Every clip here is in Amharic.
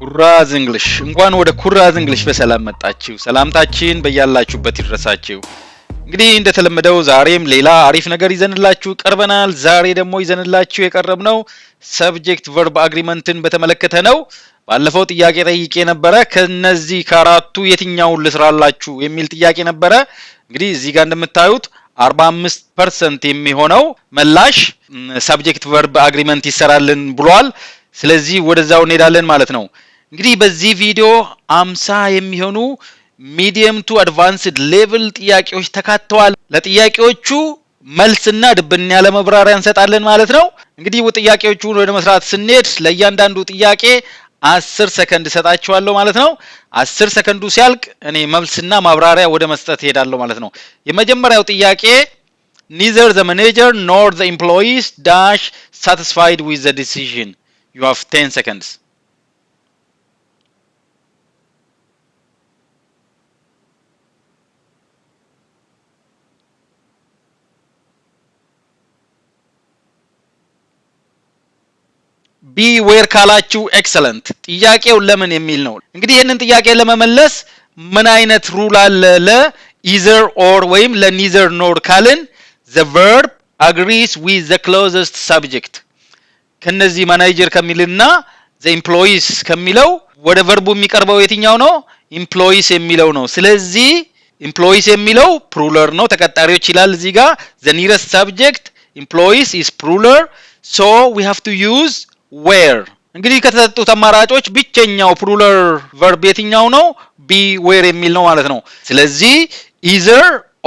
ኩራዝ እንግሊሽ እንኳን ወደ ኩራዝ እንግሊሽ በሰላም መጣችሁ። ሰላምታችን በያላችሁበት ይድረሳችሁ። እንግዲህ እንደተለመደው ዛሬም ሌላ አሪፍ ነገር ይዘንላችሁ ቀርበናል። ዛሬ ደግሞ ይዘንላችሁ የቀረብነው ሰብጀክት ቨርብ አግሪመንትን በተመለከተ ነው። ባለፈው ጥያቄ ጠይቄ ነበረ። ከነዚህ ከአራቱ የትኛውን ልስራላችሁ የሚል ጥያቄ ነበረ። እንግዲህ እዚህ ጋር እንደምታዩት 45% የሚሆነው ምላሽ ሰብጀክት ቨርብ አግሪመንት ይሰራልን ብሏል። ስለዚህ ወደዛው እንሄዳለን ማለት ነው። እንግዲህ በዚህ ቪዲዮ 50 የሚሆኑ ሚዲየም ቱ አድቫንስድ ሌቭል ጥያቄዎች ተካተዋል። ለጥያቄዎቹ መልስና ድብን ያለ ማብራሪያ እንሰጣለን ማለት ነው። እንግዲህ ጥያቄዎቹን ወደ መስራት ስንሄድ ለእያንዳንዱ ጥያቄ 10 ሰከንድ ሰጣችኋለሁ ማለት ነው። 10 ሰከንዱ ሲያልቅ እኔ መልስና ማብራሪያ ወደ መስጠት ሄዳለሁ ማለት ነው። የመጀመሪያው ጥያቄ neither the manager nor the employees dash satisfied with the decision. You have 10 seconds. Be where ካላችሁ ኤክሰለንት። ጥያቄው ለምን የሚል ነው። እንግዲህ ይህንን ጥያቄ ለመመለስ ምን አይነት ሩል አለ? ለኢዘር ኦር ወይም ለኒዘር ኖር ካልን the verb agrees with the closest subject ከነዚህ ማኔጀር ከሚልና the employees ከሚለው ወደ ቨርቡ የሚቀርበው የትኛው ነው? employees የሚለው ነው። ስለዚህ employees የሚለው ፕሉራል ነው፣ ተቀጣሪዎች ይላል እዚህ ጋር። the nearest subject employees is plural, so we have to use where. እንግዲህ ከተሰጡት አማራጮች ብቸኛው ፕሉራል ቨርብ የትኛው ነው? be where የሚል ነው ማለት ነው። ስለዚህ either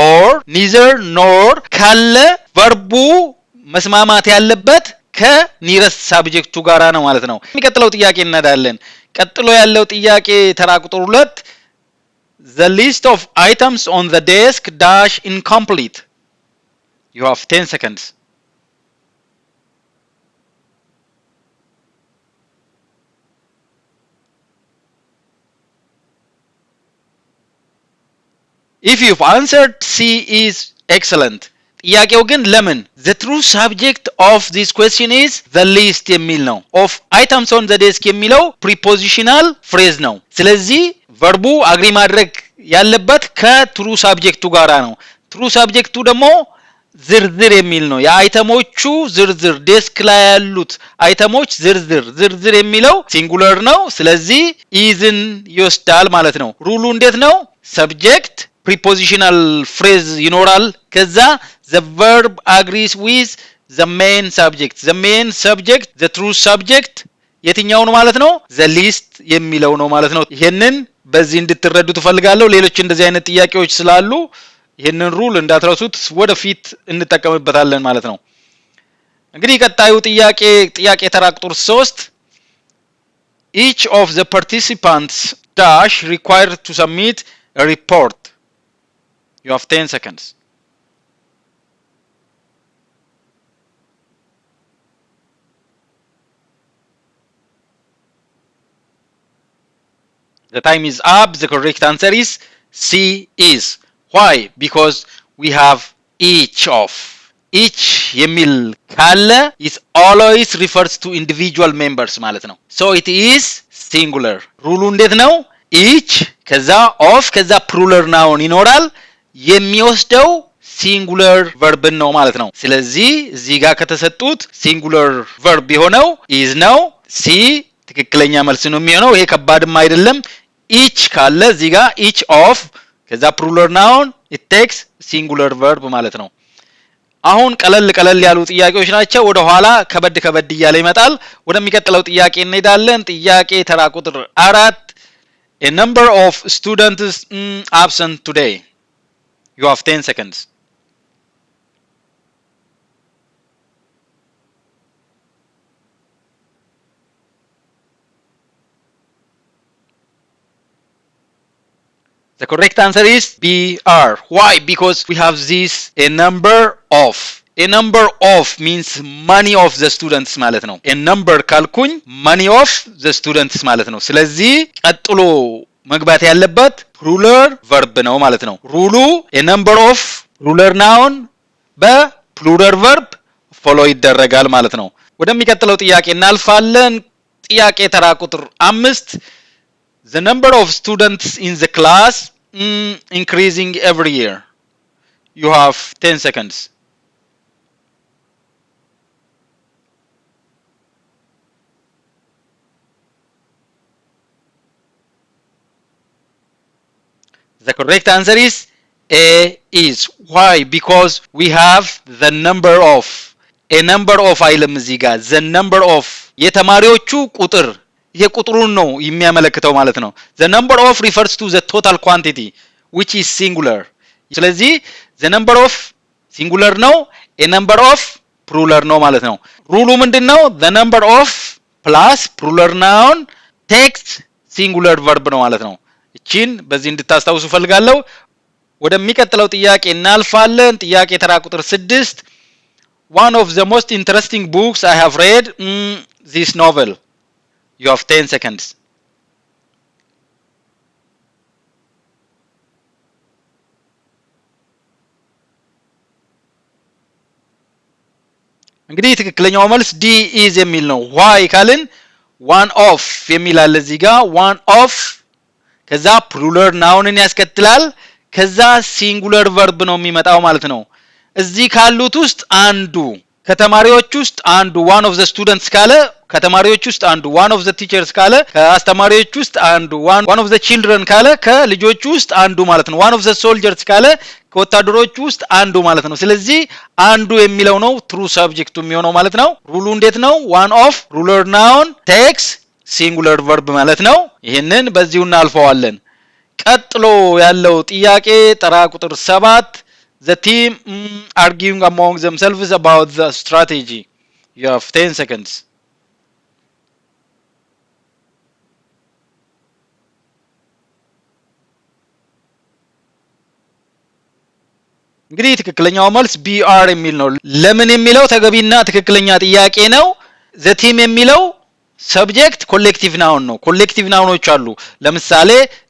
or neither nor ካለ ቨርቡ መስማማት ያለበት ከኒረስት ሳብጀክቱ ጋራ ነው ማለት ነው። የሚቀጥለው ጥያቄ እንሄዳለን። ቀጥሎ ያለው ጥያቄ ተራ ቁጥር 2 the list of items on the desk dash incomplete. You have 10 seconds. If you've answered C is excellent. ጥያቄው ግን ለምን? The true subject of this question is the list የሚል ነው። of items on the desk የሚለው prepositional phrase ነው። ስለዚህ ቨርቡ አግሪ ማድረግ ያለበት ከትሩ ሳብጀክቱ ጋራ ነው። ትሩ ሳብጀክቱ ደግሞ ዝርዝር የሚል ነው። የአይተሞቹ ዝርዝር ዴስክ ላይ ያሉት አይተሞች ዝርዝር የሚለው ሲንጉለር ነው። ስለዚህ ኢዝን ይወስዳል ማለት ነው። ሩሉ እንዴት ነው? ሰብጀክት prepositional phrase ይኖራል። ከዛ the verb agrees with the main subject. the main subject the true subject የትኛው ነው ማለት ነው? the list የሚለው ነው ማለት ነው። ይሄንን በዚህ እንድትረዱ ተፈልጋለሁ። ሌሎች እንደዚህ አይነት ጥያቄዎች ስላሉ ይሄንን ሩል እንዳትረሱት፣ ወደፊት እንጠቀምበታለን ማለት ነው። እንግዲህ ቀጣዩ ጥያቄ ተራ ቁጥር 3 each of the participants dash required to submit a report. You have 10 seconds. The time is up. The correct answer is C is. Why? Because we have each of. each የሚል ካለ it always refers to individual members ማለት ነው። So it is singular. ሩሉ እንዴት ነው? each ከዛ of ከዛ plural noun ይኖራል። የሚወስደው ሲንጉለር ቨርብ ነው ማለት ነው። ስለዚህ እዚህ ጋር ከተሰጡት ሲንጉለር ቨርብ የሆነው is ነው። ሲ ትክክለኛ መልስ ነው የሚሆነው። ይሄ ከባድም አይደለም። each ካለ እዚህ ጋር each of ከዛ plural noun it takes singular verb ማለት ነው። አሁን ቀለል ያሉ ጥያቄዎች ናቸው። ወደ ኋላ ከበድ እያለ ይመጣል። ወደሚቀጥለው ጥያቄ እንሄዳለን። ጥያቄ ተራ ቁጥር 4 a number of students absent today. You have 10 seconds. The correct answer is BR. Why? Because we have this a number of. A number of means money of the students ማለት ነው። a number ካልኩኝ money of the students ማለት ነው። ስለዚህ ቀጥሎ መግባት ያለበት plural verb ነው ማለት ነው። ሩሉ a number of plural noun በplural verb follow ይደረጋል ማለት ነው። ወደሚቀጥለው ጥያቄ እናልፋለን። ጥያቄ ተራ ቁጥር 5 the number of students in the class increasing every year. You have 10 seconds. The correct answer is A is. Why? Because we have the number of. A number of አይልም እዚህ ጋር the number of የተማሪዎቹ ቁጥር የቁጥሩን ነው የሚያመለክተው ማለት ነው። the number of refers to the total quantity which is singular. ስለዚህ the number of singular ነው a number of plural ነው ማለት ነው። ሩሉ ምንድነው? the number of plus plural noun takes singular verb ነው ማለት ነው። እቺን በዚህ እንድታስታውሱ ፈልጋለሁ። ወደሚቀጥለው ጥያቄ እናልፋለን። ጥያቄ ተራ ቁጥር 6 One of the most interesting books I have read this novel. You have 10 seconds. እንግዲህ ትክክለኛው መልስ ዲ ኢዝ የሚል ነው። why ካልን one of የሚል አለ እዚህ ጋር one of ከዛ plural noun ያስከትላል ከዛ singular verb ነው የሚመጣው ማለት ነው። እዚህ ካሉት ውስጥ አንዱ ከተማሪዎች ውስጥ አንዱ one of the students ካለ ከተማሪዎች ውስጥ አንዱ one of the teachers ካለ ከአስተማሪዎች ውስጥ አንዱ one of the children ካለ ከልጆች ውስጥ አንዱ ማለት ነው። one of the soldiers ካለ ከወታደሮች ውስጥ አንዱ ማለት ነው። ስለዚህ አንዱ የሚለው ነው true subject የሚሆነው ማለት ነው። ሩሉ እንዴት ነው? one of plural noun takes singular verb ማለት ነው። ይሄንን በዚሁ እናልፈዋለን። ቀጥሎ ያለው ጥያቄ ተራ ቁጥር 7 The team arguing among themselves about the strategy. You have 10 seconds. እንግዲህ ትክክለኛው መልስ BR የሚል ነው። ለምን የሚለው ተገቢና ትክክለኛ ጥያቄ ነው። the team የሚለው ሰብጀክት ኮሌክቲቭ ናውን ነው። ኮሌክቲቭ ናውኖች አሉ። ለምሳሌ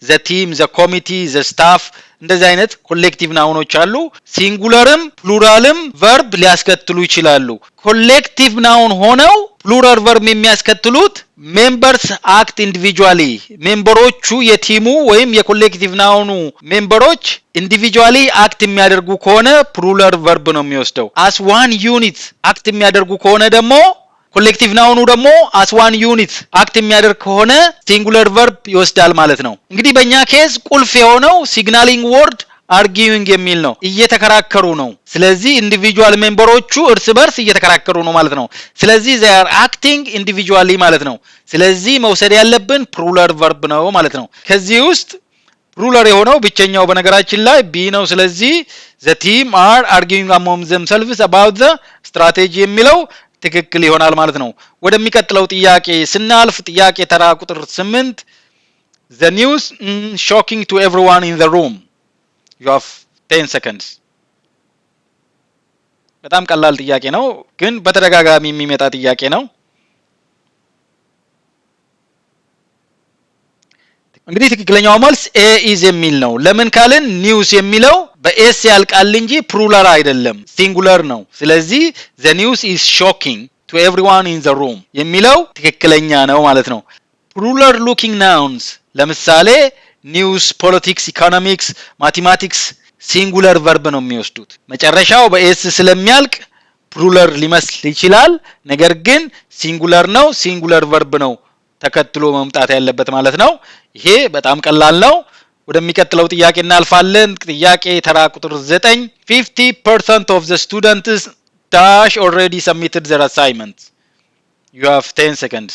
the team, the committee, the staff እንደዚህ አይነት ኮሌክቲቭ ናውኖች አሉ። ሲንጉለርም ፕሉራልም ቨርብ ሊያስከትሉ ይችላሉ። ኮሌክቲቭ ናውን ሆነው ፕሉራል ቨርብ የሚያስከትሉት ሜምበርስ አክት ኢንዲቪጁዋሊ ሜምበሮቹ የቲሙ ወይም የኮሌክቲቭ ናውኑ ሜምበሮች ኢንዲቪጁዋሊ አክት የሚያደርጉ ከሆነ ፕሉራል ቨርብ ነው የሚወስደው። as one unit አክት የሚያደርጉ ከሆነ ደግሞ ኮሌክቲቭ ናውኑ ደግሞ as one unit አክት የሚያደርግ ከሆነ ሲንጉለር ቨርብ ይወስዳል ማለት ነው። እንግዲህ በእኛ ኬዝ ቁልፍ የሆነው ሲግናሊንግ ወርድ arguing የሚል ነው። እየተከራከሩ ነው። ስለዚህ ኢንዲቪጁዋል ሜምበሮቹ እርስ በርስ እየተከራከሩ ነው ማለት ነው። ስለዚህ they are acting individually ማለት ነው። ስለዚህ መውሰድ ያለብን plural verb ነው ማለት ነው። ከዚህ ውስጥ ሩለር የሆነው ብቸኛው በነገራችን ላይ ቢ ነው። ስለዚህ the team are arguing among themselves about the strategy የሚለው ትክክል ይሆናል ማለት ነው። ወደሚቀጥለው ጥያቄ ስናልፍ ጥያቄ ተራ ቁጥር 8 The news shocking to everyone in the room. You have 10 seconds. በጣም ቀላል ጥያቄ ነው ግን በተደጋጋሚ የሚመጣ ጥያቄ ነው። እንግዲህ ትክክለኛው መልስ A is የሚል ነው። ለምን ካልን ኒውስ የሚለው በኤስ ያልቃል እንጂ ፕሉራል አይደለም ሲንጉለር ነው። ስለዚህ the news is shocking to everyone in the room የሚለው ትክክለኛ ነው ማለት ነው። plural looking nouns ለምሳሌ ኒውስ፣ ፖለቲክስ፣ ኢኮኖሚክስ፣ ማቴማቲክስ ሲንጉለር ቨርብ ነው የሚወስዱት። መጨረሻው በኤስ ስለሚያልቅ ፕሉራል ሊመስል ይችላል ነገር ግን ሲንጉለር ነው። ሲንጉለር ቨርብ ነው ተከትሎ መምጣት ያለበት ማለት ነው። ይሄ በጣም ቀላል ነው። ወደሚቀጥለው ጥያቄ እናልፋለን። ጥያቄ ተራ ቁጥር 9 50% of the students dash already submitted their assignments. You have 10 seconds.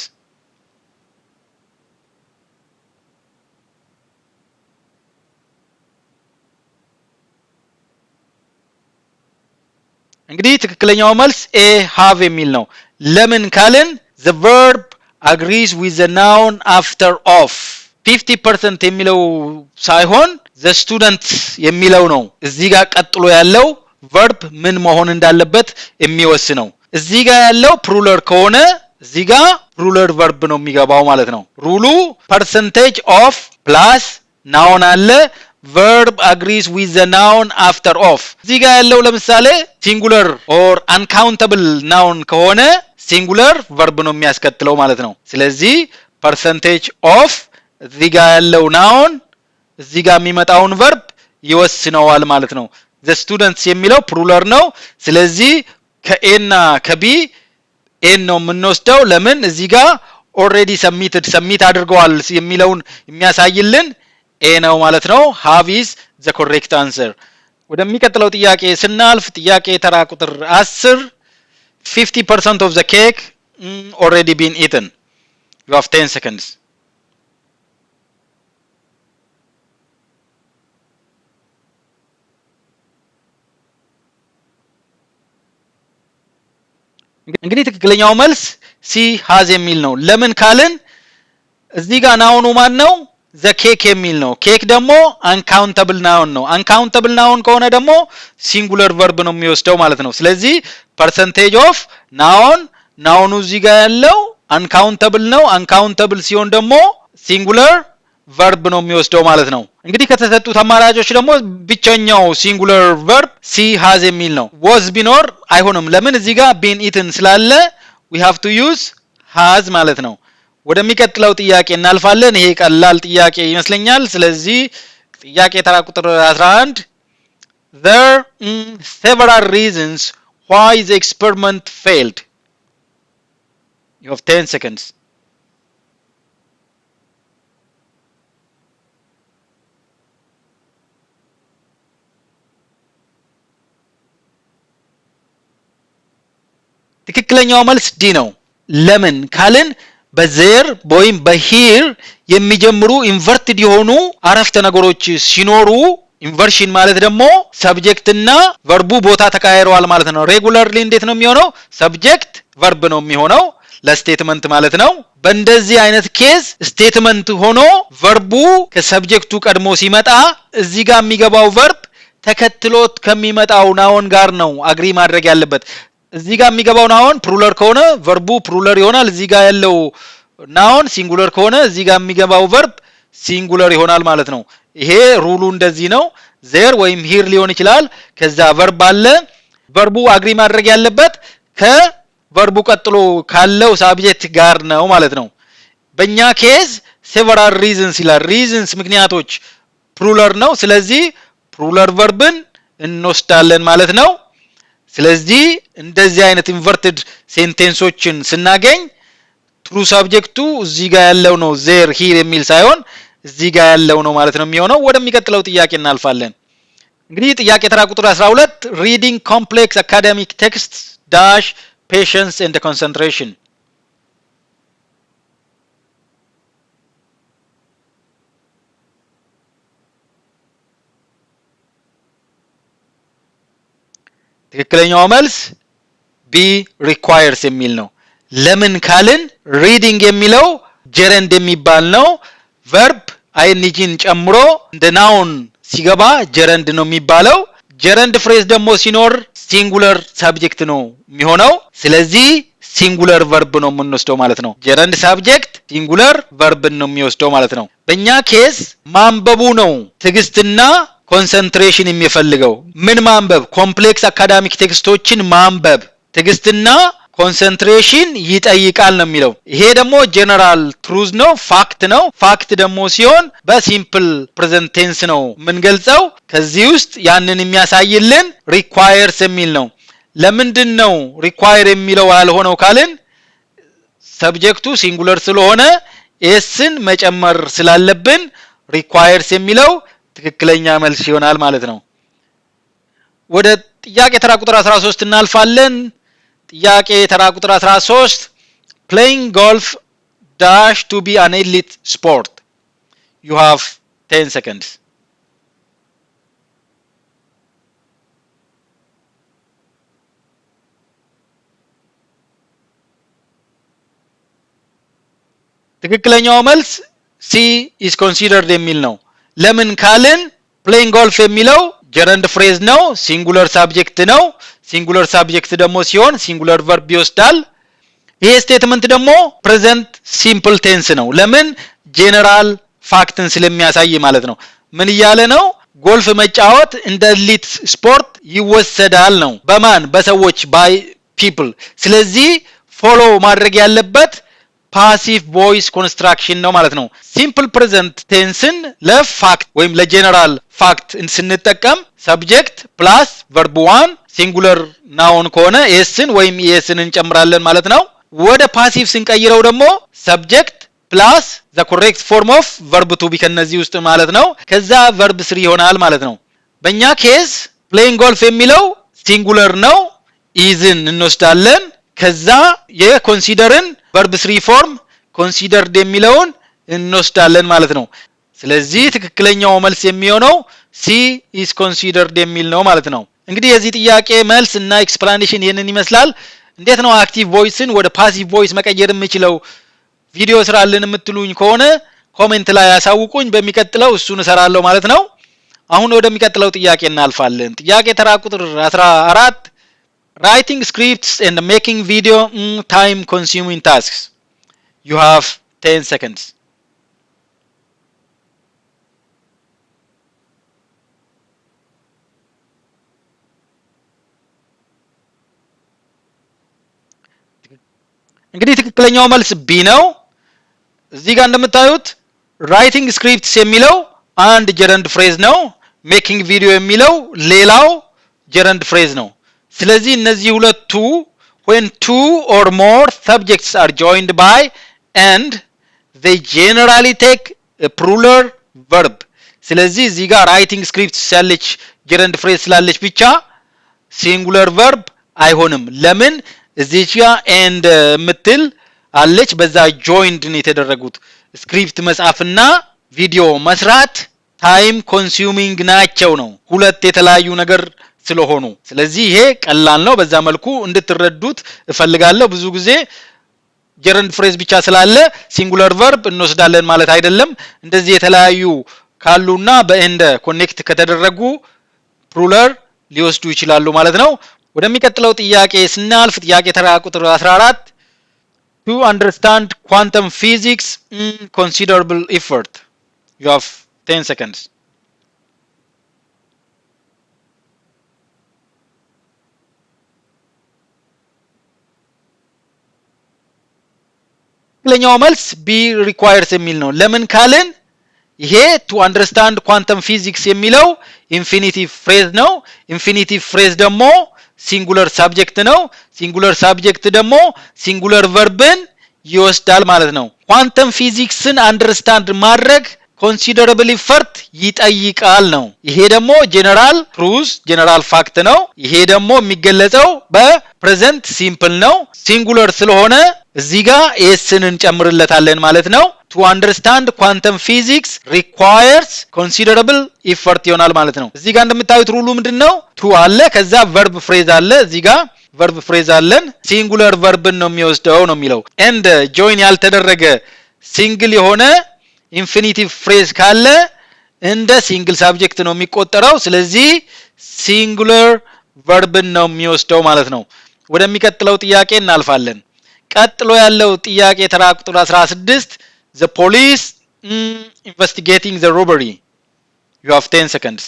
እንግዲህ ትክክለኛው መልስ A have የሚል ነው። ለምን ካልን the verb agrees with the noun after of 50% የሚለው ሳይሆን the students የሚለው ነው እዚህ ጋር ቀጥሎ ያለው verb ምን መሆን እንዳለበት የሚወስነው። እዚህ ጋር ያለው plural ከሆነ እዚህ ጋር plural verb ነው የሚገባው ማለት ነው። ሩሉ percentage of plus noun አለ verb agrees with the noun after of እዚህ ጋር ያለው ለምሳሌ singular or uncountable noun ከሆነ ሲንጉለር ቨርብ ነው የሚያስከትለው ማለት ነው። ስለዚህ percentage of እዚህ ጋር ያለው ናውን እዚህ ጋር የሚመጣውን ቨርብ ይወስነዋል ማለት ነው። the students የሚለው ፕሉራል ነው። ስለዚህ ከኤ እና ከቢ ኤን ነው የምንወስደው። ለምን እዚህ ጋር already submit አድርገዋል የሚለውን የሚያሳይልን ኤ ነው ማለት ነው። have is the correct answer። ወደሚቀጥለው ጥያቄ ስናልፍ ጥያቄ ተራ ቁጥር 10 50% of the cake already been eaten. You have 10 seconds. እንግዲህ ትክክለኛው መልስ ሲ has የሚል ነው። ለምን ካልን እዚህ ጋር ናውኑ ማን ነው? the cake የሚል ነው። ኬክ ደግሞ uncountable noun ነው። uncountable noun ከሆነ ደግሞ singular verb ነው የሚወስደው ማለት ነው። ስለዚህ percentage of noun ናውኑ እዚህ ጋር ያለው uncountable ነው። uncountable ሲሆን ደግሞ singular verb ነው የሚወስደው ማለት ነው። እንግዲህ ከተሰጡት አማራጮች ደግሞ ብቸኛው singular verb ሲ has የሚል ነው። was ቢኖር አይሆንም። ለምን እዚህ ጋር been eaten ስላለ we have to use has ማለት ነው። ወደሚቀጥለው ጥያቄ እናልፋለን። ይሄ ቀላል ጥያቄ ይመስለኛል። ስለዚህ ጥያቄ ተራ ቁጥር 11 there several reasons why the experiment failed. You have 10 seconds. ትክክለኛው መልስ ዲ ነው። ለምን ካልን በዘር ወይም በሂር የሚጀምሩ ኢንቨርትድ የሆኑ አረፍተ ነገሮች ሲኖሩ ኢንቨርሽን ማለት ደግሞ ሰብጀክት እና ቨርቡ ቦታ ተቀያይረዋል ማለት ነው። ሬጉላርሊ እንዴት ነው የሚሆነው? ሰብጀክት ቨርብ ነው የሚሆነው ለስቴትመንት ማለት ነው። በእንደዚህ አይነት ኬዝ ስቴትመንት ሆኖ ቨርቡ ከሰብጀክቱ ቀድሞ ሲመጣ እዚህ ጋር የሚገባው ቨርብ ተከትሎት ከሚመጣው ናውን ጋር ነው አግሪ ማድረግ ያለበት። እዚህ ጋር የሚገባው ናውን ፕሉራል ከሆነ ቨርቡ ፕሉራል ይሆናል። እዚህ ጋር ያለው ናውን ሲንጉለር ከሆነ እዚህ ጋር የሚገባው ቨርብ ሲንጉለር ይሆናል ማለት ነው። ይሄ ሩሉ እንደዚህ ነው። ዜር ወይም ሂር ሊሆን ይችላል። ከዛ ቨርብ አለ። ቨርቡ አግሪ ማድረግ ያለበት ከቨርቡ ቀጥሎ ካለው ሳብጀክት ጋር ነው ማለት ነው። በእኛ ኬዝ several reasons ይላል። reasons ምክንያቶች ፕሉራል ነው። ስለዚህ ፕሉራል ቨርብን እንወስዳለን ማለት ነው። ስለዚህ እንደዚህ አይነት ኢንቨርትድ ሴንቴንሶችን ስናገኝ ትሩ ሳብጀክቱ እዚህ ጋር ያለው ነው ዜር ሂር የሚል ሳይሆን እዚህ ጋር ያለው ነው ማለት ነው የሚሆነው። ወደሚቀጥለው ጥያቄ እናልፋለን። እንግዲህ ጥያቄ ተራ ቁጥር 12 reading complex academic texts dash patience and concentration. ትክክለኛው መልስ ቢ requires የሚል ነው። ለምን ካልን reading የሚለው ጀረንድ የሚባል ነው። ቨርብ አይንጂን ጨምሮ እንደ ናውን ሲገባ ጀረንድ ነው የሚባለው። ጀረንድ ፍሬዝ ደግሞ ሲኖር ሲንጉለር ሳብጀክት ነው የሚሆነው። ስለዚህ ሲንጉለር ቨርብ ነው የምንወስደው ማለት ነው። ጀረንድ ሳብጀክት ሲንጉለር ቨርብ ነው የሚወስደው ማለት ነው። በእኛ ኬስ ማንበቡ ነው ትዕግስትና ኮንሰንትሬሽን የሚፈልገው። ምን ማንበብ? ኮምፕሌክስ አካዳሚክ ቴክስቶችን ማንበብ ትዕግስትና ኮንሰንትሬሽን ይጠይቃል ነው የሚለው። ይሄ ደግሞ ጀነራል ትሩዝ ነው፣ ፋክት ነው። ፋክት ደግሞ ሲሆን በሲምፕል ፕሬዘንት ቴንስ ነው የምንገልጸው። ከዚህ ውስጥ ያንን የሚያሳይልን requires የሚል ነው። ለምንድን ነው require የሚለው ያልሆነው ካልን ሰብጀክቱ ሲንጉለር ስለሆነ ኤስን መጨመር ስላለብን requires የሚለው ትክክለኛ መልስ ይሆናል ማለት ነው። ወደ ጥያቄ ተራ ቁጥር 13 እናልፋለን። ጥያቄ ተራ ቁጥር 13 playing golf dash to be an elite sport. You have 10 seconds. ትክክለኛው መልስ C is considered የሚል ነው። ለምን ካልን playing golf የሚለው ጀረንድ ፍሬዝ ነው፣ ሲንጉለር ሳብጀክት ነው። ሲንጉለር ሳብጀክት ደግሞ ሲሆን ሲንጉለር ቨርብ ይወስዳል። ይሄ ስቴትመንት ደግሞ ፕሬዘንት ሲምፕል ቴንስ ነው። ለምን? ጄነራል ፋክትን ስለሚያሳይ ማለት ነው። ምን እያለ ነው? ጎልፍ መጫወት እንደ ኤሊት ስፖርት ይወሰዳል ነው። በማን? በሰዎች ባይ ፒፕል። ስለዚህ ፎሎ ማድረግ ያለበት ፓሲቭ ቮይስ ኮንስትራክሽን ነው ማለት ነው። ሲምፕል ፕሬዘንት ቴንስን ለፋክት ወይም ለጀነራል ፋክት ስንጠቀም ሰብጀክት ፕላስ ቨርብ 1 ሲንጉለር ናውን ከሆነ ኤስን ወይም ኢኤስን እንጨምራለን ማለት ነው። ወደ ፓሲቭ ስንቀይረው ደግሞ ሰብጀክት ፕላስ ዘ ኮሬክት ፎርም ኦፍ ቨርብ ቱ ቢ ከነዚህ ውስጥ ማለት ነው። ከዛ ቨርብ 3 ይሆናል ማለት ነው። በእኛ ኬስ ፕሌይንግ ጎልፍ የሚለው ሲንጉለር ነው። ኢዝን እንወስዳለን። ከዛ የኮንሲደርን ቨርብ 3 ፎርም ኮንሲደርድ የሚለውን እንወስዳለን ማለት ነው። ስለዚህ ትክክለኛው መልስ የሚሆነው ሲ ኢዝ ኮንሲደርድ የሚል ነው ማለት ነው። እንግዲህ የዚህ ጥያቄ መልስ እና ኤክስፕላኔሽን ይህንን ይመስላል። እንዴት ነው አክቲቭ ቮይስን ወደ ፓሲቭ ቮይስ መቀየር የምችለው ቪዲዮ ስራልን የምትሉኝ ከሆነ ኮሜንት ላይ ያሳውቁኝ። በሚቀጥለው እሱን እሰራለሁ ማለት ነው። አሁን ወደሚቀጥለው ጥያቄ እናልፋለን። ጥያቄ ተራ ቁጥር 14 writing scripts and making video time consuming tasks. You have 10 seconds. እንግዲህ ትክክለኛው መልስ ቢ ነው። እዚህ ጋር እንደምታዩት ራይቲንግ ስክሪፕትስ የሚለው አንድ ጀረንድ ፍሬዝ ነው። ሜኪንግ ቪዲዮ የሚለው ሌላው ጀረንድ ፍሬዝ ነው። ስለዚህ እነዚህ ሁለቱ when two or more subjects are joined by and they generally take a plural verb. ስለዚህ እዚህ ጋር ራይቲንግ ስክሪፕትስ ያለች ጀረንድ ፍሬዝ ስላለች ብቻ ሲንጉለር ቨርብ አይሆንም። ለምን? እዚህ ጋር ኤንድ ምትል አለች። በዛ ጆይንድ ነው የተደረጉት። ስክሪፕት መጻፍና ቪዲዮ መስራት ታይም ኮንሱሚንግ ናቸው ነው፣ ሁለት የተለያዩ ነገር ስለሆኑ። ስለዚህ ይሄ ቀላል ነው። በዛ መልኩ እንድትረዱት እፈልጋለሁ። ብዙ ጊዜ ጀረንድ ፍሬዝ ብቻ ስላለ ሲንጉለር ቨርብ እንወስዳለን ማለት አይደለም። እንደዚህ የተለያዩ ካሉና በኤንድ ኮኔክት ከተደረጉ ፕሉራል ሊወስዱ ይችላሉ ማለት ነው። ወደሚቀጥለው ጥያቄ ስናልፍ ጥያቄ ተራ ቁጥር 14 to understand quantum physics considerable effort. You have 10 seconds. ትክክለኛው መልስ ቢ requires የሚል ነው። ለምን ካልን ይሄ to understand quantum physics የሚለው ኢንፊኒቲቭ ፍሬዝ ነው። ኢንፊኒቲቭ ፍሬዝ ደግሞ ሲንጉለር ሳብጀክት ነው። ሲንጉለር ሳብጀክት ደግሞ ሲንጉለር ቨርብን ይወስዳል ማለት ነው። ኳንተም ፊዚክስን አንደርስታንድ ማድረግ ኮንሲደረብል ኢፈርት ይጠይቃል ነው። ይሄ ደግሞ ጀነራል ትሩዝ ጀነራል ፋክት ነው። ይሄ ደግሞ የሚገለጸው በፕሬዘንት ሲምፕል ነው። ሲንጉለር ስለሆነ እዚህ ጋር ኤስን እንጨምርለታለን ማለት ነው። to understand quantum physics requires considerable effort ይሆናል ማለት ነው። እዚህ ጋር እንደምታዩት ሩሉ ምንድነው? to አለ፣ ከዛ verb phrase አለ። እዚህ ጋር verb phrase አለን። ሲንጉለር ቨርብን ነው የሚወስደው ነው የሚለው። and join ያልተደረገ ሲንግል የሆነ ኢንፊኒቲቭ ፍሬዝ ካለ እንደ ሲንግል ሳብጀክት ነው የሚቆጠረው። ስለዚህ ሲንጉለር ቨርብን ነው የሚወስደው ማለት ነው። ወደሚቀጥለው ጥያቄ እናልፋለን። ቀጥሎ ያለው ጥያቄ ተራ ቁጥር 16 the police investigating the robbery. You have 10 seconds.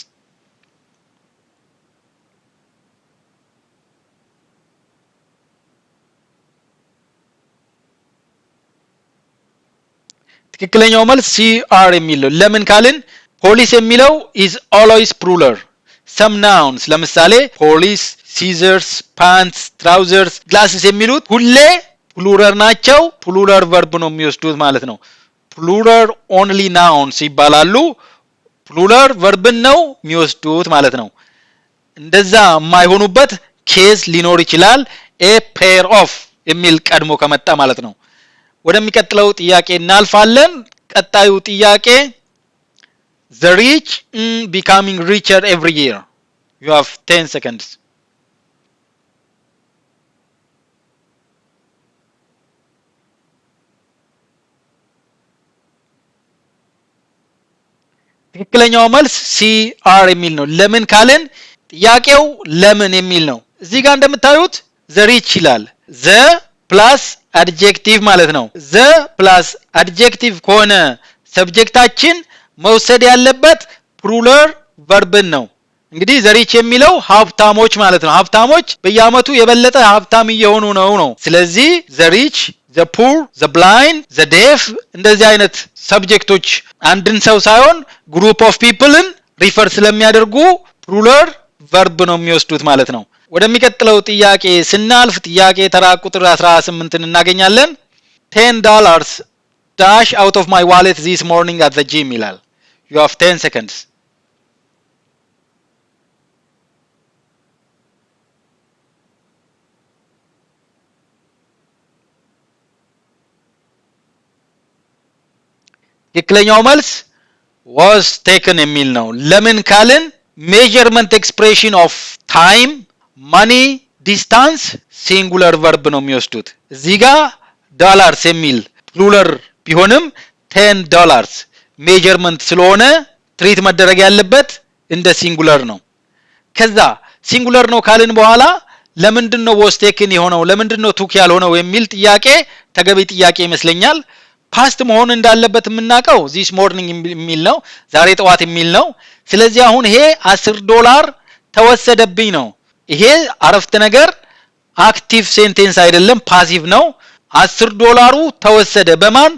ትክክለኛው መልስ ሲአር የሚል ነው። ለምን ካልን ፖሊስ የሚለው is always plural. some nouns ለምሳሌ ፖሊስ፣ ሲዘርስ፣ ፓንትስ፣ ትራውዘርስ፣ ግላስስ የሚሉት ሁሌ ፕሉራል ናቸው። ፕሉራል ቨርብ ነው የሚወስዱት ማለት ነው። ፕሉራል ኦንሊ ናውንስ ይባላሉ። ፕሉራል ቨርብን ነው የሚወስዱት ማለት ነው። እንደዛ የማይሆኑበት ኬዝ ሊኖር ይችላል። a pair of የሚል ቀድሞ ከመጣ ማለት ነው። ወደሚቀጥለው ጥያቄ እናልፋለን። ቀጣዩ ጥያቄ the rich becoming richer every year. You have 10 seconds. ትክክለኛው መልስ ሲአር የሚል ነው። ለምን ካልን ጥያቄው ለምን የሚል ነው። እዚህ ጋር እንደምታዩት the rich ይላል። the ፕላስ አድጀክቲቭ ማለት ነው። ዘ ፕላስ አድጀክቲቭ ከሆነ ሰብጀክታችን መውሰድ ያለበት ፕሉራል ቨርብን ነው። እንግዲህ the rich የሚለው ሀብታሞች ማለት ነው ሀብታሞች በየአመቱ የበለጠ ሀብታም እየሆኑ ነው ስለዚህ the rich the poor the blind the deaf እንደዚህ አይነት ሰብጀክቶች አንድን ሰው ሳይሆን group of peopleን ሪፈር ስለሚያደርጉ plural verb ነው የሚወስዱት ማለት ነው ወደሚቀጥለው ጥያቄ ስናልፍ ጥያቄ ተራ ቁጥር 18ን እናገኛለን $10 dash out of my wallet this morning at the gym ይላል you have 10 seconds ትክክለኛው መልስ was taken የሚል ነው ለምን ካልን measurement expression of time money distance singular verb ነው የሚወስዱት እዚህ ጋር dollars የሚል plural ቢሆንም $10 measurement ስለሆነ ትሪት መደረግ ያለበት እንደ singular ነው ከዛ singular ነው ካልን በኋላ ለምንድነው was taken የሆነው ለምንድነው took ያልሆነው የሚል ጥያቄ ተገቢ ጥያቄ ይመስለኛል ፓስት መሆን እንዳለበት የምናቀው this morning የሚል ነው ዛሬ ጠዋት የሚል ነው ስለዚህ አሁን ይሄ $10 ተወሰደብኝ ነው ይሄ አረፍተ ነገር አክቲቭ ሴንቴንስ አይደለም ፓሲቭ ነው $10 ተወሰደ በማን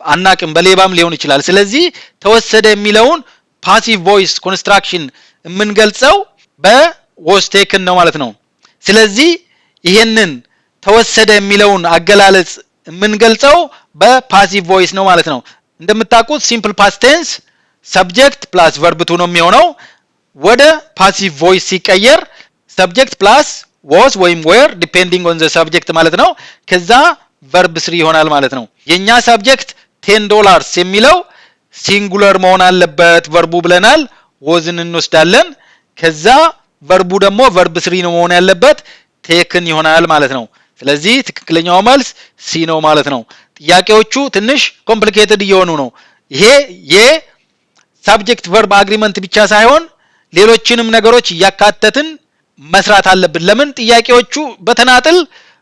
አናቅም በሌባም ሊሆን ይችላል ስለዚህ ተወሰደ የሚለውን ፓሲቭ ቮይስ ኮንስትራክሽን የምንገልጸው በwas taken ነው ማለት ነው ስለዚህ ይሄንን ተወሰደ የሚለውን አገላለጽ የምንገልጸው በፓሲቭ ቮይስ ነው ማለት ነው እንደምታውቁት ሲምፕል ፓስት ቴንስ ሰብጀክት ፕላስ ቨርብ ቱ ነው የሚሆነው ወደ ፓሲቭ ቮይስ ሲቀየር ሰብጀክት ፕላስ was ወይም were depending on the subject ማለት ነው ከዛ verb 3 ይሆናል ማለት ነው የኛ ሰብጀክት $10 የሚለው ሲንጉለር መሆን አለበት verbu ብለናል wasን እንወስዳለን ከዛ verbu ደግሞ verb 3 ነው መሆን ያለበት taken ይሆናል ማለት ነው ስለዚህ ትክክለኛው መልስ ሲ ነው ማለት ነው ጥያቄዎቹ ትንሽ ኮምፕሊኬትድ እየሆኑ ነው ይሄ የሰብጀክት verb agreement ብቻ ሳይሆን ሌሎችንም ነገሮች ያካተትን መስራት አለብን ለምን ጥያቄዎቹ በተናጥል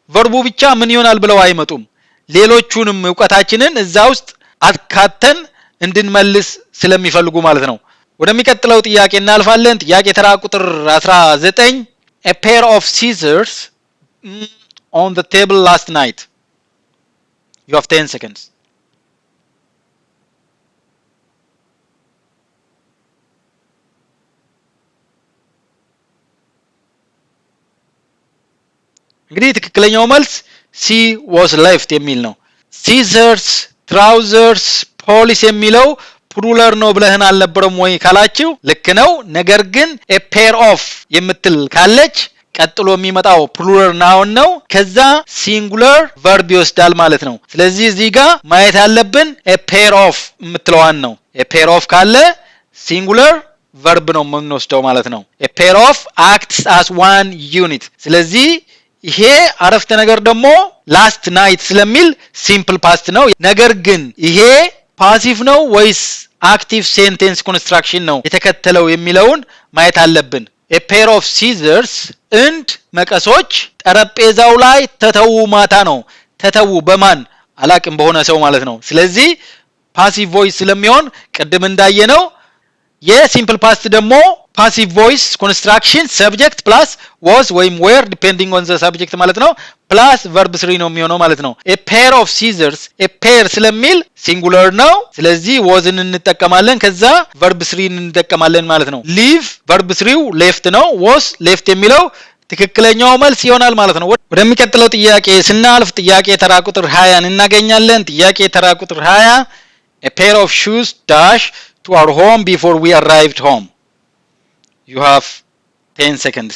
verbu ብቻ ምን ይሆናል ብለው አይመጡም ሌሎቹንም ዕውቀታችንን እዛ ውስጥ አካተን እንድንመልስ ስለሚፈልጉ ማለት ነው ወደሚቀጥለው ጥያቄ እናልፋለን ጥያቄ ተራ ቁጥር 19 a pair of scissors on the table last night you have 10 seconds እንግዲህ ትክክለኛው መልስ C was left የሚል ነው scissors trousers police የሚለው plural ነው ብለህን አልነበረም ወይ ካላችሁ ልክ ነው ነገር ግን a pair of የምትል ካለች ቀጥሎ የሚመጣው plural noun ነው ከዛ singular verb ይወስዳል ማለት ነው ስለዚህ እዚህ ጋር ማየት ያለብን a pair of የምትለዋን ነው a pair of ካለ singular verb ነው የምንወስደው ማለት ነው a pair of acts as one unit ስለዚህ ይሄ አረፍተ ነገር ደግሞ last night ስለሚል simple past ነው ነገር ግን ይሄ ፓሲቭ ነው ወይስ active sentence construction ነው የተከተለው የሚለውን ማየት አለብን a pair of scissors and መቀሶች ጠረጴዛው ላይ ተተው ማታ ነው ተተው በማን አላቅም በሆነ ሰው ማለት ነው ስለዚህ ፓሲቭ ቮይስ ስለሚሆን ቅድም እንዳየነው የሲምፕል ፓስት ደግሞ ፓሲቭ ቮይስ ኮንስትራክሽን ሰብጀክት ፕላስ was ወይም were depending on the subject ማለት ነው ፕላስ verb 3 ነው የሚሆነው ማለት ነው a pair of scissors a pair ስለሚል ሲንጉላር ነው ስለዚህ wasን እንጠቀማለን ከዛ verb 3 እንጠቀማለን ማለት ነው leave verb 3 left ነው was left የሚለው ትክክለኛው መልስ ይሆናል ማለት ነው ወደሚቀጥለው ጥያቄ ስናልፍ ጥያቄ ተራ ቁጥር 20 እናገኛለን ጥያቄ ተራ ቁጥር 20 a pair of shoes dash to our home before we arrived home you have 10 seconds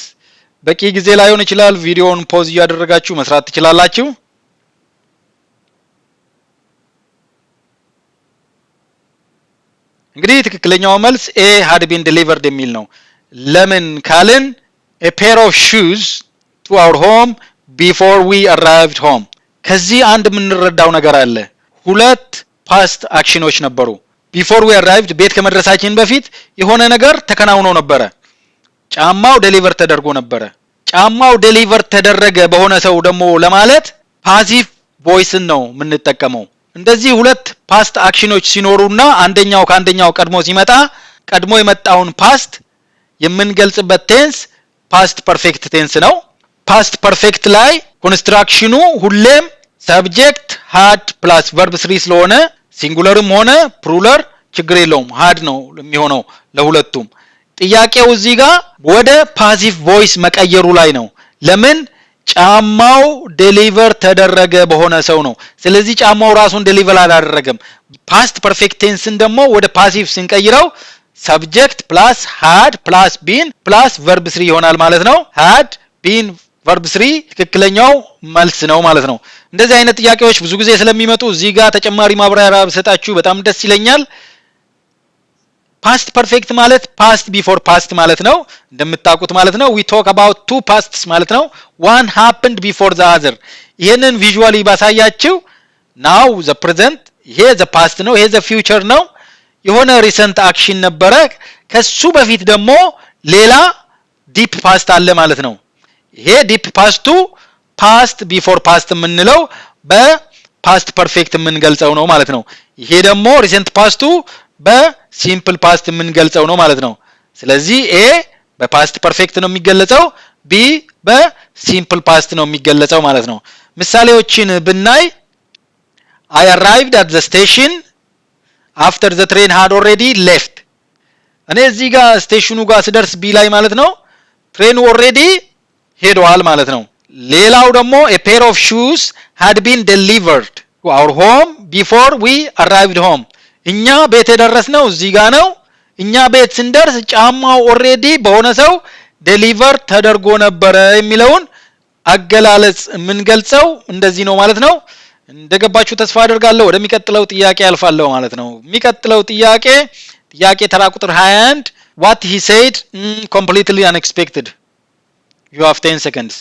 በቂ ጊዜ ላይሆን ይችላል ቪዲዮውን ፖዝ ያደረጋችሁ መስራት ትችላላችሁ እንግዲህ ትክክለኛው መልስ a had been delivered የሚል ነው ለምን ካልን a pair of shoes to our home before we arrived home ከዚህ አንድ የምንረዳው ነገር አለ ሁለት ፓስት አክሽኖች ነበሩ before we arrived ቤት ከመድረሳችን በፊት የሆነ ነገር ተከናውኖ ነበር ጫማው ዴሊቨር ተደርጎ ነበር ጫማው ዴሊቨር ተደረገ በሆነ ሰው ደግሞ ለማለት ፓሲቭ ቮይስን ነው የምንጠቀመው እንደዚህ ሁለት ፓስት አክሽኖች ሲኖሩና አንደኛው ካንደኛው ቀድሞ ሲመጣ ቀድሞ የመጣውን ፓስት የምንገልጽበት ቴንስ ፓስት ፐርፌክት ቴንስ ነው። ፓስት ፐርፌክት ላይ ኮንስትራክሽኑ ሁሌም ሰብጀክት had ፕላስ verb 3 ስለሆነ ሲንጉለርም ሆነ ፕሉራል ችግር የለውም had ነው የሚሆነው ለሁለቱም። ጥያቄው እዚህ ጋር ወደ ፓሲቭ ቮይስ መቀየሩ ላይ ነው። ለምን? ጫማው ዴሊቨር ተደረገ በሆነ ሰው ነው። ስለዚህ ጫማው ራሱን ዴሊቨር አላደረገም። ፓስት ፐርፌክት ቴንስን ደግሞ ወደ ፓሲቭ ስንቀይረው ሰብጀክት ፕላስ had ፕላስ been ፕላስ verb 3 ይሆናል ማለት ነው። had been verb 3 ትክክለኛው መልስ ነው ማለት ነው። እንደዚህ አይነት ጥያቄዎች ብዙ ጊዜ ስለሚመጡ እዚህ ጋር ተጨማሪ ማብራሪያ ብሰጣችሁ በጣም ደስ ይለኛል። ፓስት ፐርፌክት ማለት ፓስት ቢፎር ፓስት ማለት ነው እንደምታውቁት ማለት ነው። we talk about two pasts ማለት ነው። one happened before the other። ይሄንን ቪዥዋሊ ባሳያችሁ now the present ይሄ the past ነው፣ ይሄ the future ነው። የሆነ ሪሰንት አክሽን ነበረ፣ ከሱ በፊት ደግሞ ሌላ ዲፕ ፓስት አለ ማለት ነው። ይሄ ዲፕ ፓስቱ ፓስት ቢፎር ፓስት የምንለው በፓስት ፐርፌክት የምንገልጸው ነው ማለት ነው። ይሄ ደግሞ ሪሰንት ፓስቱ በሲምፕል ፓስት የምንገልጸው ነው ማለት ነው። ስለዚህ ኤ በፓስት ፐርፌክት ነው የሚገለጸው፣ ቢ በሲምፕል ፓስት ነው የሚገለጸው ማለት ነው። ምሳሌዎችን ብናይ I arrived at the station after the train had already left። እኔ እዚህ ጋር ስቴሽኑ ጋር ስደርስ ቢ ላይ ማለት ነው ትሬኑ ኦሬዲ ሄዷል ማለት ነው። ሌላው ደግሞ a pair of shoes had been delivered to our home before we arrived home። እኛ ቤት የደረስነው እዚህ ጋር ነው። እኛ ቤት ስንደርስ ጫማው ኦሬዲ በሆነ ሰው ዴሊቨር ተደርጎ ነበረ የሚለውን አገላለጽ የምንገልጸው እንደዚህ ነው ማለት ነው። እንደገባችሁ ተስፋ አደርጋለሁ። ወደሚቀጥለው ጥያቄ አልፋለሁ ማለት ነው። የሚቀጥለው ጥያቄ ተራ ቁጥር 21 what he said completely unexpected። you have 10 seconds።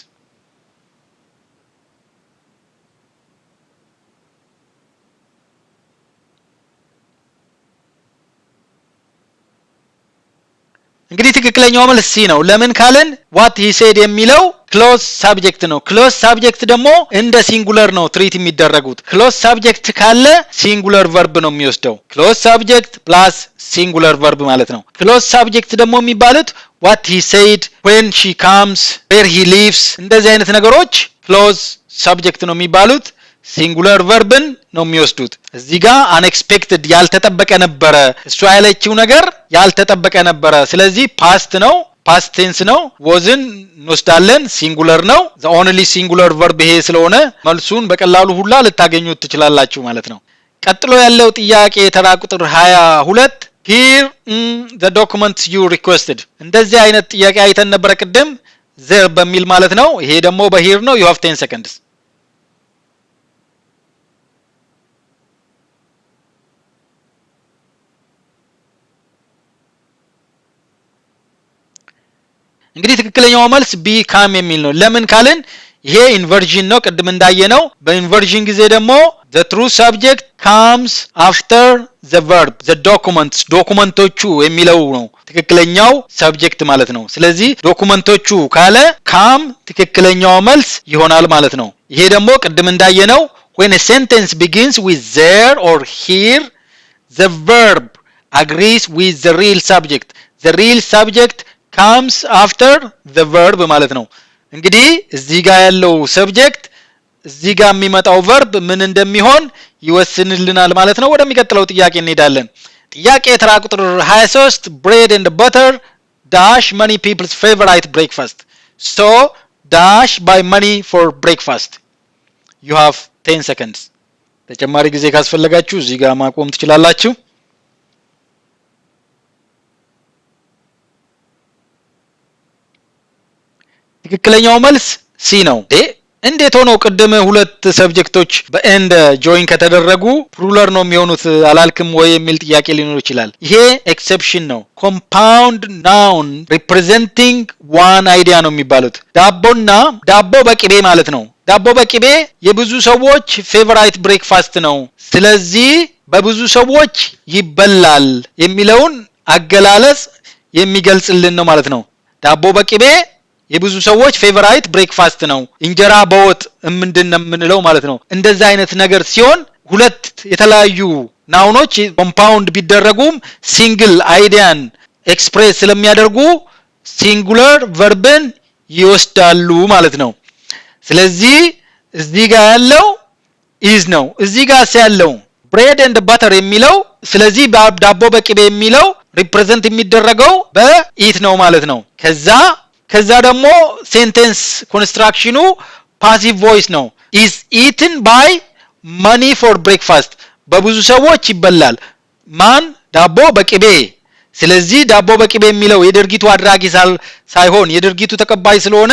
እንግዲህ ትክክለኛው መልስ ሲ ነው። ለምን ካለን what he said የሚለው ክሎዝ ሳብጀክት ነው። ክሎዝ ሳብጀክት ደግሞ እንደ ሲንጉለር ነው ትሪት የሚደረጉት። ክሎዝ ሳብጀክት ካለ ሲንጉለር ቨርብ ነው የሚወስደው። ክሎዝ ሳብጀክት ፕላስ ሲንጉለር ቨርብ ማለት ነው። ክሎዝ ሳብጀክት ደግሞ የሚባሉት what he said when she comes where he lives እንደዚህ አይነት ነገሮች ክሎዝ ሳብጀክት ነው የሚባሉት። ሲንጉለር ቨርብን ነው የሚወስዱት። እዚህ ጋር አንኤክስፔክትድ ያልተጠበቀ ነበረ፣ እሱ ያለችው ነገር ያልተጠበቀ ነበረ። ስለዚህ ፓስት ነው፣ ፓስት ቴንስ ነው። ወዝን እንወስዳለን፣ ሲንጉለር ነው። the only singular verb ይሄ ስለሆነ መልሱን በቀላሉ ሁላ ልታገኙት ትችላላችሁ ማለት ነው። ቀጥሎ ያለው ጥያቄ ተራ ቁጥር 22 here the documents you requested። እንደዚህ አይነት ጥያቄ አይተን ነበር ቅድም there በሚል ማለት ነው። ይሄ ደግሞ በሂር ነው። you have 10 seconds። እንግዲህ ትክክለኛው መልስ ቢ ካም የሚል ነው። ለምን ካልን ይሄ ኢንቨርዥን ነው ቅድም እንዳየነው። በኢንቨርዥን ጊዜ ደግሞ the true subject comes after the verb the documents ዶኩመንቶቹ የሚለው ነው ትክክለኛው ሰብጀክት ማለት ነው። ስለዚህ ዶኩመንቶቹ ካለ ካም ትክክለኛው መልስ ይሆናል ማለት ነው። ይሄ ደግሞ ቅድም እንዳየነው when a sentence begins with there or here the verb agrees with the real subject the real subject comes after the verb ማለት ነው። እንግዲህ እዚህ ጋር ያለው ሰብጀክት እዚህ ጋር የሚመጣው verb ምን እንደሚሆን ይወስንልናል ማለት ነው። ወደሚቀጥለው ጥያቄ እንሄዳለን። ጥያቄ ተራ ቁጥር 23 bread and butter dash many people's favorite breakfast so dash buy money for breakfast you have 10 seconds። ተጨማሪ ጊዜ ካስፈለጋችሁ እዚህ ጋር ማቆም ትችላላችሁ። ትክክለኛው መልስ ሲ ነው። እንዴት ሆኖ ቅድም ሁለት ሰብጀክቶች በኤንድ ጆይን ከተደረጉ ፕሉራል ነው የሚሆኑት አላልክም ወይ የሚል ጥያቄ ሊኖር ይችላል። ይሄ ኤክሰፕሽን ነው። ኮምፓውንድ ናውን ሪፕሬዘንቲንግ ዋን አይዲያ ነው የሚባሉት። ዳቦ በቅቤ ማለት ነው። ዳቦ በቅቤ የብዙ ሰዎች ፌቨራይት ብሬክፋስት ነው። ስለዚህ በብዙ ሰዎች ይበላል የሚለውን አገላለጽ የሚገልጽልን ነው ማለት ነው። ዳቦ በቅቤ የብዙ ሰዎች ፌቨራይት ብሬክፋስት ነው። እንጀራ በወጥ ምንድነው ማለት ነው። እንደዛ አይነት ነገር ሲሆን ሁለት የተለያዩ ናውኖች ኮምፓውንድ ቢደረጉም ሲንግል አይዲያን ኤክስፕሬስ ስለሚያደርጉ ሲንጉለር ቨርብን ይወስዳሉ ማለት ነው። ስለዚህ እዚህ ጋር ያለው ኢዝ ነው። እዚህ ጋር ያለው ብሬድ ኤንድ ባተር የሚለው ስለዚህ ዳቦ በቅቤ የሚለው ሪፕሬዘንት የሚደረገው በኢት ነው ማለት ነው። ከዛ ደግሞ ሴንቴንስ ኮንስትራክሽኑ ፓሲቭ ቮይስ ነው። ኢዝ ኢትን ባይ ማኒ ፎር ብሬክፋስት በብዙ ሰዎች ይበላል። ማን? ዳቦ በቅቤ። ስለዚህ ዳቦ በቅቤ የሚለው የድርጊቱ አድራጊ ሳይሆን የድርጊቱ ተቀባይ ስለሆነ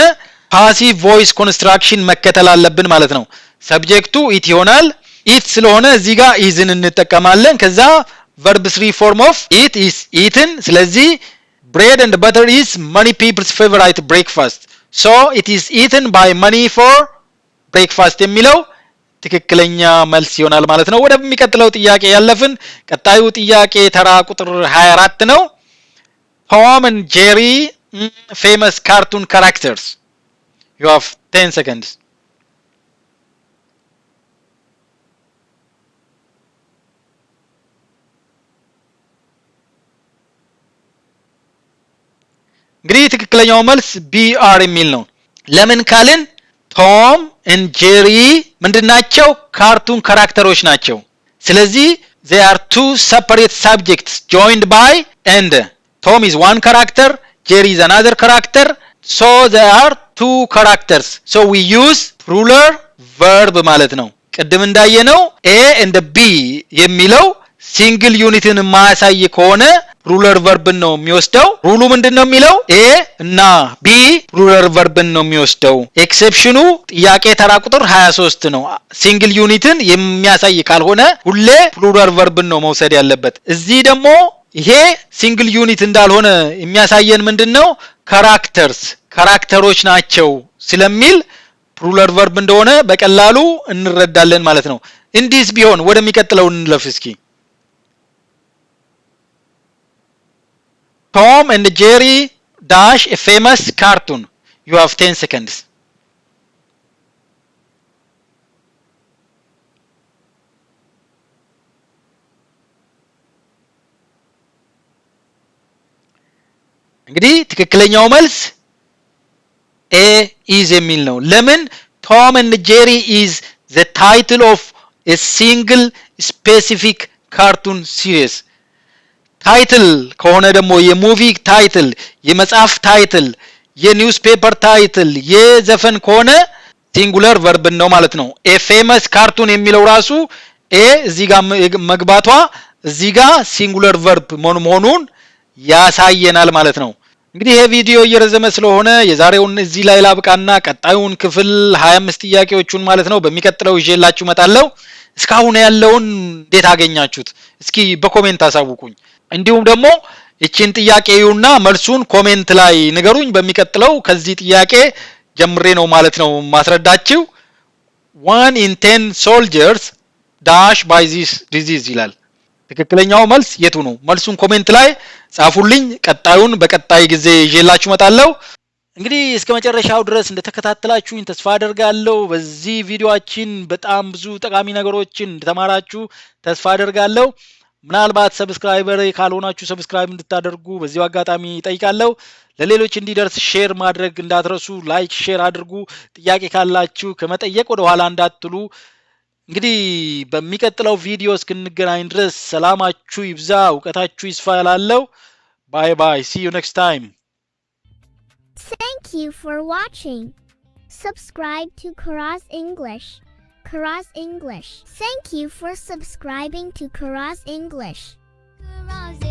ፓሲቭ ቮይስ ኮንስትራክሽን መከተል አለብን ማለት ነው። ሰብጀክቱ ኢት ይሆናል። ኢት ስለሆነ እዚህ ጋር ኢዝን እንጠቀማለን። ከዛ verb 3 form of it is eaten። ስለዚህ bread and butter is many people's favorite breakfast, so it is eaten by many for breakfast የሚለው ትክክለኛ መልስ ይሆናል ማለት ነው። ወደሚቀጥለው ጥያቄ ያለፍን። ቀጣዩ ጥያቄ ተራ ቁጥር 24 ነው። Tom and Jerry famous cartoon characters. You have 10 seconds. እንግዲህ ትክክለኛው መልስ ቢአር የሚል ነው። ለምን ካልን ቶም and ጄሪ ምንድናቸው? ካርቱን ካራክተሮች ናቸው። ስለዚህ they are two separate subjects joined by and. Tom is one character, Jerry is another character, so they are two characters, so we use plural verb ማለት ነው። ቅድም እንዳየነው a and b የሚለው ሲንግል ዩኒትን ማያሳይ ከሆነ ፕሉራል ቨርብን ነው የሚወስደው። ሩሉ ምንድነው የሚለው? ኤ እና ቢ ፕሉራል ቨርብን ነው የሚወስደው። ኤክሴፕሽኑ ጥያቄ ተራ ቁጥር 23 ነው። ሲንግል ዩኒትን የሚያሳይ ካልሆነ ሁሌ ፕሉራል ቨርብን ነው መውሰድ ያለበት። እዚህ ደግሞ ይሄ ሲንግል ዩኒት እንዳልሆነ የሚያሳየን ምንድነው? ካራክተሮች ናቸው ስለሚል ፕሉራል ቨርብ እንደሆነ በቀላሉ እንረዳለን ማለት ነው። እንዲስ ቢሆን ወደሚቀጥለው እንለፍ እስኪ። Tom and Jerry dash a famous cartoon. You have 10 seconds. እንግዲህ ትክክለኛው መልስ ኤ ኢዝ የሚል ነው። ለምን? Tom and Jerry is the title of a single specific cartoon series. ታይትል ከሆነ ደግሞ የሙቪ ታይትል፣ የመጽሐፍ ታይትል፣ የኒውስፔፐር ታይትል፣ የዘፈን ከሆነ ሲንጉለር ቨርብ ነው ማለት ነው። ኤ ፌመስ ካርቱን የሚለው ራሱ ኤ እዚህ ጋር መግባቷ እዚህ ጋር ሲንጉለር ቨርብ መሆኑን ያሳየናል ማለት ነው። እንግዲህ ይሄ ቪዲዮ እየረዘመ ስለሆነ የዛሬውን እዚህ ላይ ላብቃና ቀጣዩን ክፍል 25 ጥያቄዎቹን ማለት ነው በሚቀጥለው ይዤላችሁ መጣለው። እስካሁን ያለውን እንዴት አገኛችሁት? እስኪ በኮሜንት አሳውቁኝ። እንዲሁም ደግሞ እቺን ጥያቄውና መልሱን ኮሜንት ላይ ንገሩኝ። በሚቀጥለው ከዚህ ጥያቄ ጀምሬ ነው ማለት ነው ማስረዳችሁ። 1 in 10 soldiers dash by this disease ይላል። ትክክለኛው መልስ የቱ ነው? መልሱን ኮሜንት ላይ ጻፉልኝ። ቀጣዩን በቀጣይ ጊዜ ይዤላችሁ መጣለው። እንግዲህ እስከ መጨረሻው ድረስ እንደተከታተላችሁኝ ተስፋ አደርጋለሁ። በዚህ ቪዲዮአችን በጣም ብዙ ጠቃሚ ነገሮችን እንደተማራችሁ ተስፋ አደርጋለሁ። ምናልባት ሰብስክራይበር ካልሆናችሁ ሰብስክራይብ እንድታደርጉ በዚሁ አጋጣሚ ጠይቃለሁ። ለሌሎች እንዲደርስ ሼር ማድረግ እንዳትረሱ። ላይክ ሼር አድርጉ። ጥያቄ ካላችሁ ከመጠየቅ ወደ ኋላ እንዳትሉ። እንግዲህ በሚቀጥለው ቪዲዮ እስክንገናኝ ድረስ ሰላማችሁ ይብዛ፣ ዕውቀታችሁ ይስፋ እላለሁ። ባይ ባይ። see you next time. Thank you for watching. Subscribe to Karaz English. Karaz English. Thank you for subscribing to Karaz English. Karaz